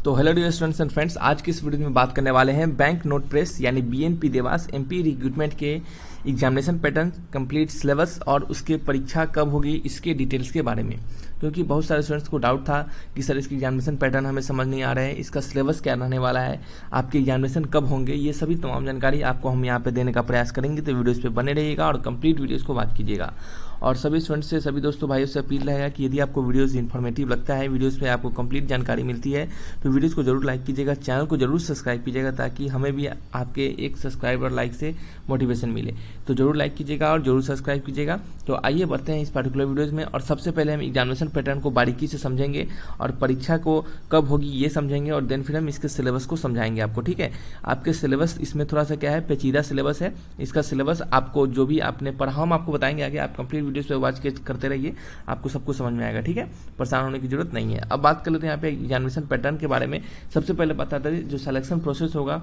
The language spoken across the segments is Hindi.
तो hello dear students and friends, आज की इस वीडियो में बात करने वाले हैं बैंक नोट प्रेस यानी बीएनपी देवास एमपी रिक्रूटमेंट के एग्जामिनेशन पैटर्न, कंप्लीट सिलेबस और उसके परीक्षा कब होगी इसके डिटेल्स के बारे में। क्योंकि बहुत सारे स्टूडेंट्स को डाउट था कि सर इसकी एग्जामिनेशन पैटर्न हमें समझ नहीं आ रहा है, इसका सिलेबस क्या रहने वाला है, आपके एग्जामिनेशन कब होंगे, ये सभी तमाम जानकारी आपको हम यहाँ पे देने का प्रयास करेंगे। तो वीडियोस पे बने रहिएगा और कंप्लीट वीडियोस को बात कीजिएगा। और सभी स्टूडेंट्स से, सभी दोस्तों भाइयों से अपील रहेगा कि यदि आपको वीडियोस इन्फॉर्मेटिव लगता है, वीडियोस में आपको कंप्लीट जानकारी मिलती है, तो वीडियोस को जरूर लाइक कीजिएगा, चैनल को जरूर सब्सक्राइब कीजिएगा ताकि हमें भी आपके एक सब्सक्राइब और लाइक से मोटिवेशन मिले। तो जरूर लाइक कीजिएगा और जरूर सब्सक्राइब कीजिएगा। तो आइए बढ़ते हैं इस पर्टिकुलर वीडियोज में। और सबसे पहले हम एग्जामिनेशन पैटर्न को बारीकी से समझेंगे और परीक्षा को कब होगी ये समझेंगे, और देन फिर हम इसके सिलेबस को समझाएंगे आपको। ठीक है, आपके सिलेबस इसमें थोड़ा सा क्या है, पेचीदा सिलेबस है। इसका सिलेबस आपको जो भी आपने पढ़ा हम आपको बताएंगे आगे, आप कंप्लीट वीडियोस पे वॉच करते रहिए, आपको सब कुछ समझ में आएगा। ठीक है, परेशान होने की जरूरत नहीं है। अब बात कर लेते हैं यहाँ पे एग्जामिनेशन पैटर्न के बारे में। सबसे पहले बताते हैं जो सिलेक्शन प्रोसेस होगा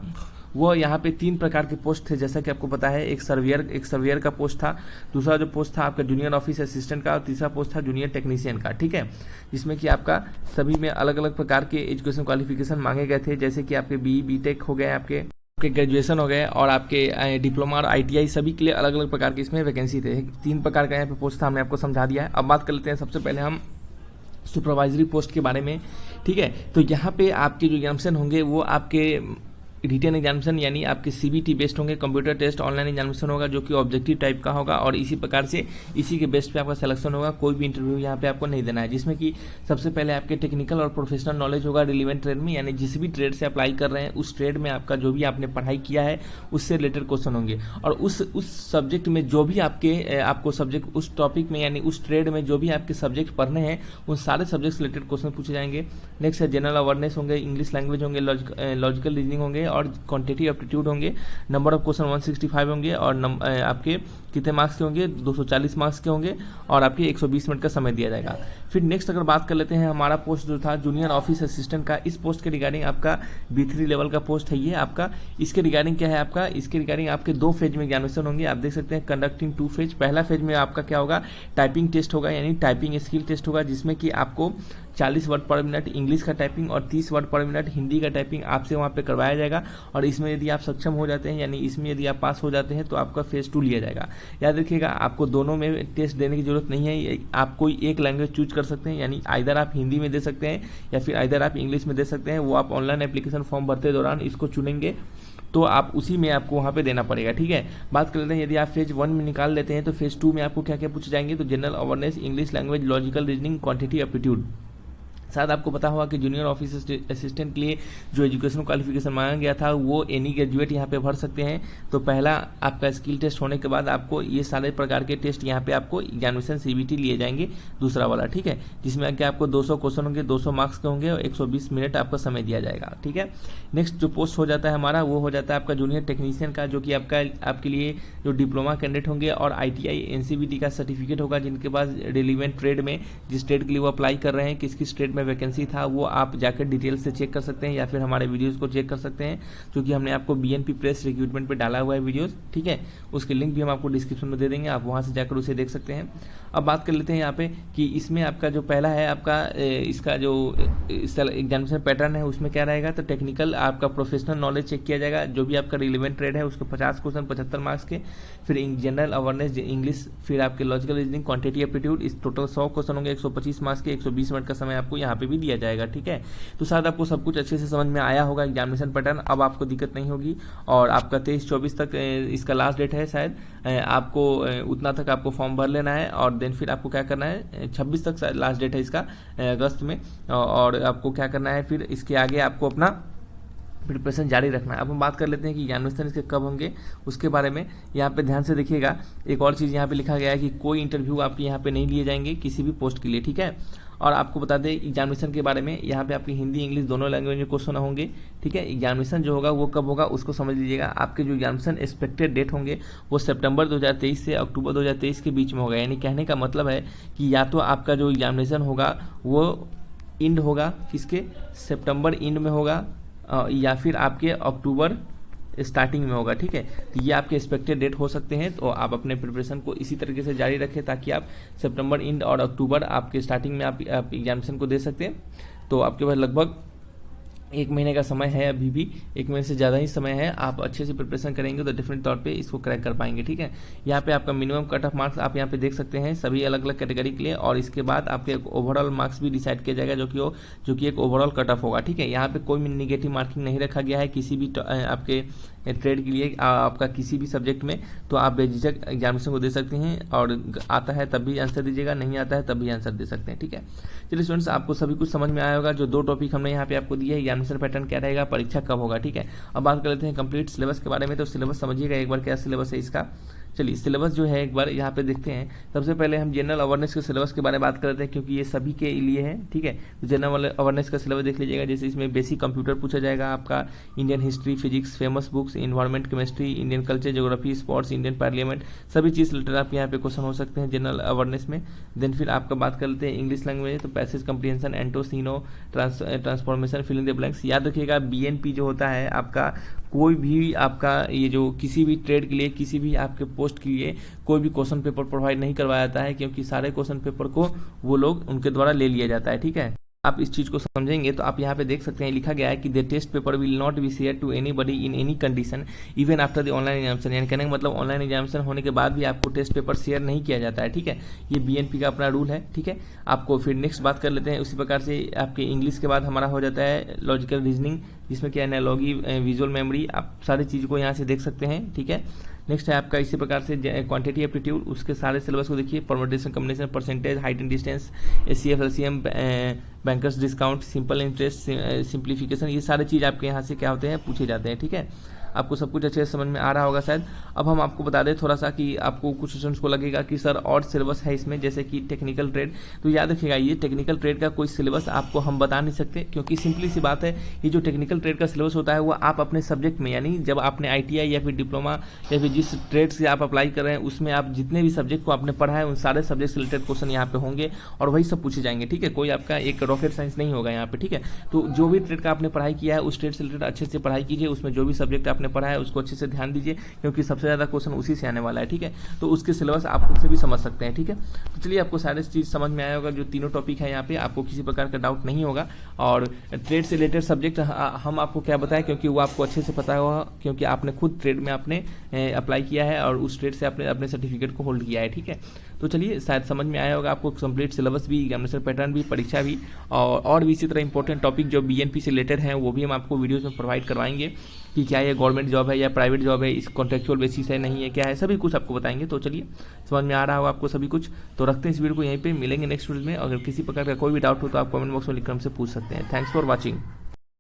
वो यहाँ पे 3 प्रकार के पोस्ट थे, जैसा कि आपको पता है। एक सर्वेयर का पोस्ट था, दूसरा जो पोस्ट था आपका जूनियर ऑफिस असिस्टेंट का, और तीसरा पोस्ट था जूनियर टेक्नीशियन का। ठीक है, जिसमें कि आपका सभी में अलग अलग प्रकार के एजुकेशन क्वालिफिकेशन मांगे गए थे, जैसे कि आपके बीटेक हो गए, आपके ग्रेजुएशन हो गए, और आपके डिप्लोमा और आईटीआई सभी के लिए अलग अलग प्रकार के इसमें वैकेंसी थे। 3 प्रकार का यहाँ पे पोस्ट था, हमने आपको समझा दिया है। अब बात कर लेते हैं सबसे पहले हम सुपरवाइजरी पोस्ट के बारे में। ठीक है, तो यहाँ पे आपके जो एग्जामिनेशन होंगे वो आपके रिटन एग्जामिनेशन यानी आपके सीबीटी बेस्ड होंगे, कंप्यूटर टेस्ट ऑनलाइन एग्जामिनेशन होगा जो कि ऑब्जेक्टिव टाइप का होगा, और इसी प्रकार से इसी के बेस्ट पे आपका सिलेक्शन होगा। कोई भी इंटरव्यू यहाँ पे आपको नहीं देना है, जिसमें कि सबसे पहले आपके टेक्निकल और प्रोफेशनल नॉलेज होगा रिलेवेंट ट्रेड में, यानी जिस भी ट्रेड से अप्लाई कर रहे हैं उस ट्रेड में आपका जो भी आपने पढ़ाई किया है उससे रिलेटेड क्वेश्चन होंगे, और उस सब्जेक्ट में जो भी आपको सब्जेक्ट उस टॉपिक में यानी उस ट्रेड में जो भी आपके सब्जेक्ट पढ़ने हैं उन सारे सब्जेक्ट से रिलेटेड क्वेश्चन पूछे जाएंगे। नेक्स्ट है जनरल अवेयरनेस होंगे, इंग्लिश लैंग्वेज होंगे, लॉजिकल रीजनिंग होंगे और क्वांटिटेटिव एप्टीट्यूड होंगे। नंबर ऑफ क्वेश्चन 165 होंगे, और आपके कितने मार्क्स के होंगे, 240 मार्क्स के होंगे, और आपके 120 मिनट का समय दिया जाएगा। फिर नेक्स्ट अगर बात कर लेते हैं हमारा पोस्ट जो था जूनियर ऑफिस असिस्टेंट का, इस पोस्ट के रिगार्डिंग आपका B3 लेवल का पोस्ट है ये आपका। इसके रिगार्डिंग क्या है आपका, इसके रिगार्डिंग आपके 2 फेज में एग्जामिनेशन होंगे। आप देख सकते हैं कंडक्टिंग 2 फेज। पहला फेज में आपका क्या होगा, टाइपिंग टेस्ट होगा यानी टाइपिंग स्किल टेस्ट होगा, जिसमें कि आपको 40 वर्ड पर मिनट इंग्लिश का टाइपिंग और 30 वर्ड पर मिनट हिंदी का टाइपिंग आपसे वहाँ पे करवाया जाएगा। और इसमें यदि आप सक्षम हो जाते हैं यानी इसमें यदि आप पास हो जाते हैं तो आपका फेज 2 लिया जाएगा। याद रखिएगा, आपको दोनों में टेस्ट देने की जरूरत नहीं है, आप कोई एक लैंग्वेज चूज कर सकते हैं, यानी आइदर आप हिंदी में दे सकते हैं या फिर आइदर आप इंग्लिश में दे सकते हैं। वो आप ऑनलाइन एप्लीकेशन फॉर्म भरते दौरान इसको चुनेंगे तो आप उसी में आपको वहाँ पे देना पड़ेगा। ठीक है, बात कर लेते हैं यदि आप फेज 1 में निकाल लेते हैं तो फेज 2 में आपको क्या क्या पूछे जाएंगे, तो general awareness, English language, logical reasoning, quantitative aptitude. शायद आपको पता होगा कि जूनियर ऑफिस असिस्टेंट के लिए जो एजुकेशन क्वालिफिकेशन मांगा गया था वो एनी ग्रेजुएट यहाँ पे भर सकते हैं। तो पहला आपका स्किल टेस्ट होने के बाद आपको ये सारे प्रकार के टेस्ट यहाँ पे आपको एग्जामिनेशन सीबीटी लिए जाएंगे, दूसरा वाला। ठीक है, जिसमें आगे आपको 200 क्वेश्चन होंगे, 200 मार्क्स के होंगे और 120 मिनट आपका समय दिया जाएगा। ठीक है, नेक्स्ट जो पोस्ट हो जाता है हमारा वो हो जाता है आपका जूनियर टेक्नीशियन का, जो कि आपके लिए जो डिप्लोमा कैंडिडेट होंगे और ITI NCVT का सर्टिफिकेट होगा, जिनके पास रिलेवेंट ट्रेड में जिस ट्रेड के लिए वो अप्लाई कर रहे हैं, किस किस ट्रेड में वैकेंसी था, वो आप जाकर डिटेल से चेक कर सकते हैं या फिर हमारे वीडियोस को चेक कर सकते हैं, क्योंकि हमने आपको BNP प्रेस रिक्रूटमेंट पे डाला हुआ है वीडियोस। ठीक है, उसके लिंक भी हम आपको डिस्क्रिप्शन में दे देंगे, आप वहां से जाकर उसे देख सकते हैं। अब बात कर लेते हैं यहाँ पे कि इसमें आपका जो पहला है आपका इसका जो एग्जामिनेशन पैटर्न है उसमें क्या रहेगा, तो टेक्निकल आपका प्रोफेशनल नॉलेज चेक किया जाएगा, जो भी आपका रिलेवेंट ट्रेड है उसके 50 क्वेश्चन 75 मार्क्स के। फिर जनरल अवेयरनेस इंग्लिश, फिर आपके लॉजिकल रीजनिंग, क्वांटिटेटिव एप्टीट्यूड, इस टोटल 100 क्वेश्चन होंगे, 125 मार्क्स के, 120 मिनट का समय आपको यहाँ पे भी दिया जाएगा। ठीक है, तो शायद आपको सब कुछ अच्छे से समझ में आया होगा एग्जामिनेशन पैटर्न। अब आपको दिक्कत नहीं होगी, और आपका 23-24 तक इसका लास्ट डेट है शायद, आपको उतना तक आपको फॉर्म भर लेना है, और देन फिर आपको क्या करना है, 26 तक लास्ट डेट है इसका अगस्त में, और आपको क्या करना है फिर इसके आगे आपको अपना प्रिपरेशन जारी रखना है। अब हम बात कर लेते हैं कि एग्जामिनेशन इसके कब होंगे उसके बारे में। यहाँ पे ध्यान से देखिएगा, एक और चीज़ यहाँ पे लिखा गया है कि कोई इंटरव्यू आपके यहाँ पे नहीं लिए जाएंगे किसी भी पोस्ट के लिए। ठीक है, और आपको बता दें एग्जामिनेशन के बारे में, यहाँ पे आपकी हिंदी इंग्लिश दोनों लैंग्वेज में क्वेश्चन होंगे। ठीक है, एग्जामिनेशन जो होगा वो कब होगा उसको समझ लीजिएगा। आपके जो एग्जामिनेशन एक्सपेक्टेड डेट होंगे वो सितंबर 2023 से अक्टूबर 2023 के बीच में होगा। यानी कहने का मतलब है कि या तो आपका जो एग्जामिनेशन होगा वो इंड होगा किसके, सितंबर इंड में होगा, या फिर आपके अक्टूबर स्टार्टिंग में होगा। ठीक है, तो ये आपके एक्सपेक्टेड डेट हो सकते हैं, तो आप अपने प्रिपरेशन को इसी तरीके से जारी रखें ताकि आप सितंबर इंड और अक्टूबर आपके स्टार्टिंग में आप एग्जामिनेशन को दे सकते हैं। तो आपके पास लगभग 1 महीने का समय है, अभी भी 1 महीने से ज़्यादा ही समय है। आप अच्छे से प्रिपरेशन करेंगे तो डेफिनेट तौर पे इसको क्रैक कर पाएंगे, ठीक है। यहाँ पे आपका मिनिमम कट ऑफ मार्क्स आप यहाँ पे देख सकते हैं सभी अलग अलग कैटेगरी के लिए, और इसके बाद आपके ओवरऑल मार्क्स भी डिसाइड किया जाएगा जो कि एक ओवरऑल कट ऑफ होगा, ठीक है। यहाँ पे कोई निगेटिव मार्किंग नहीं रखा गया है किसी भी आपके ट्रेड के लिए, आपका किसी भी सब्जेक्ट में, तो आप बेझिझक एग्जामिनेशन को दे सकते हैं, और आता है तब भी आंसर दीजिएगा, नहीं आता है तब भी आंसर दे सकते हैं, ठीक है। चलिए स्टूडेंट्स, आपको सभी कुछ समझ में आया होगा। जो 2 टॉपिक हमने यहाँ पे आपको दिए है, एग्जामिनेशन पैटर्न क्या रहेगा, परीक्षा कब होगा, ठीक है। अब बात कर लेते हैं कंप्लीट सिलेबस के बारे में। तो सिलेबस समझिएगा एक बार क्या सिलेबस है इसका। चलिए सिलेबस जो है एक बार यहाँ पे देखते हैं। सबसे पहले हम जनरल अवेयरनेस के सिलेबस के बारे में बात करते हैं, क्योंकि ये सभी के लिए है, ठीक है। तो जनरल अवेयरनेस का सिलेबस देख लीजिएगा। जैसे इसमें बेसिक कंप्यूटर पूछा जाएगा, आपका Indian history, physics, famous books, environment, chemistry, Indian culture, geography, sports, Indian parliament, सभी चीज़ रिलेटेड आपके यहाँ पे क्वेश्चन हो सकते हैं जनरल अवेयरनेस में। देन फिर आपका बात कर लेते हैं इंग्लिश लैंग्वेज, तो पैसेज कंप्रीहेंशन, एंटोसिनो, transformation, fill in the blanks. याद रखिएगा BNP जो होता है आपका, कोई भी आपका ये जो किसी भी ट्रेड के लिए, किसी भी आपके पोस्ट के लिए कोई भी क्वेश्चन पेपर प्रोवाइड नहीं करवाया जाता है, क्योंकि सारे क्वेश्चन पेपर को वो लोग उनके द्वारा ले लिया जाता है, ठीक है। आप इस चीज़ को समझेंगे तो आप यहाँ पे देख सकते हैं लिखा गया है कि the test paper will not be share to anybody in any condition even after the online examination. यानी कहने का मतलब ऑनलाइन एग्जामिनेशन होने के बाद भी आपको टेस्ट पेपर शेयर नहीं किया जाता है, ठीक है। ये BNP का अपना रूल है, ठीक है। आपको फिर नेक्स्ट बात कर लेते हैं। उसी प्रकार से आपके इंग्लिश के बाद हमारा हो जाता है लॉजिकल रीजनिंग, जिसमें क्या एनालॉजी, विजुअल मेमोरी, आप सारी चीज़ को यहाँ से देख सकते हैं, ठीक है। नेक्स्ट है आपका इसी प्रकार से क्वांटिटी एप्टीट्यूड, उसके सारे सिलेबस को देखिए। Permutation, combination, percentage, height and distance, ACF, LCM, bankers discount, simple interest, simplification, ये सारे चीज़ आपके यहाँ से क्या होते हैं, पूछे जाते हैं, ठीक है। आपको सब कुछ अच्छे से समझ में आ रहा होगा शायद। अब हम आपको बता दें थोड़ा सा कि आपको कुछ स्टूडेंट्स को लगेगा कि सर और सिलेबस है इसमें, जैसे कि टेक्निकल ट्रेड। तो याद रखिएगा ये टेक्निकल ट्रेड का कोई सिलेबस आपको हम बता नहीं सकते, क्योंकि सिंपली सी बात है, ये जो टेक्निकल ट्रेड का सिलेबस होता है वो आप अपने सब्जेक्ट में, यानी जब आपने ITI या फिर डिप्लोमा या फिर जिस ट्रेड से आप अप्लाई कर रहे हैं उसमें आप जितने भी सब्जेक्ट को आपने पढ़ा है उन सारे सब्जेक्ट से रिलेटेड क्वेश्चन यहाँ पे होंगे और वही सब पूछे जाएंगे, ठीक है। कोई आपका एक रॉकेट साइंस नहीं होगा यहाँ पे, ठीक है। तो जो भी ट्रेड का आपने पढ़ाई किया है उस ट्रेड से रिलेटेड अच्छे से पढ़ाई कीजिए, उसमें जो भी सब्जेक्ट आपने पढ़ा है उसको अच्छे से ध्यान दीजिए, क्योंकि सबसे ज़्यादा क्वेश्चन उसी से आने वाला है, ठीक है। तो उसके सिलेबस आप खुद से भी समझ सकते हैं, ठीक है। तो चलिए आपको सारे चीज़ समझ में आया होगा। जो तीनों टॉपिक है यहाँ पे आपको किसी प्रकार का डाउट नहीं होगा, और ट्रेड से रिलेटेड सब्जेक्ट हम आपको क्या बताएं, क्योंकि वो आपको अच्छे से पता होगा, क्योंकि आपने खुद ट्रेड में आपने अप्लाई किया है और उस ट्रेड से आपने अपने सर्टिफिकेट को होल्ड किया है, ठीक है। तो चलिए शायद समझ में आया होगा आपको कंप्लीट सिलेबस भी, एग्जामिनेशन पैटर्न भी, परीक्षा भी, और भी इसी तरह इंपॉर्टेंट टॉपिक जो BNP से रिलेटेड हैं वो भी हम आपको वीडियोज़ में प्रोवाइड करवाएंगे कि क्या ये गवर्नमेंट जॉब है या प्राइवेट जॉब है, इस कॉन्ट्रेक्चुअल बेसिस है, नहीं है, क्या है, सभी कुछ आपको बताएंगे। तो चलिए समझ में आ रहा होगा आपको सभी कुछ। तो रखते हैं इस वीडियो को यहीं पे, मिलेंगे नेक्स्ट वीडियो में। अगर किसी प्रकार का कोई भी डाउट हो तो आप कमेंट बॉक्स में लिखकर हमसे पूछ सकते हैं। Thanks for watching.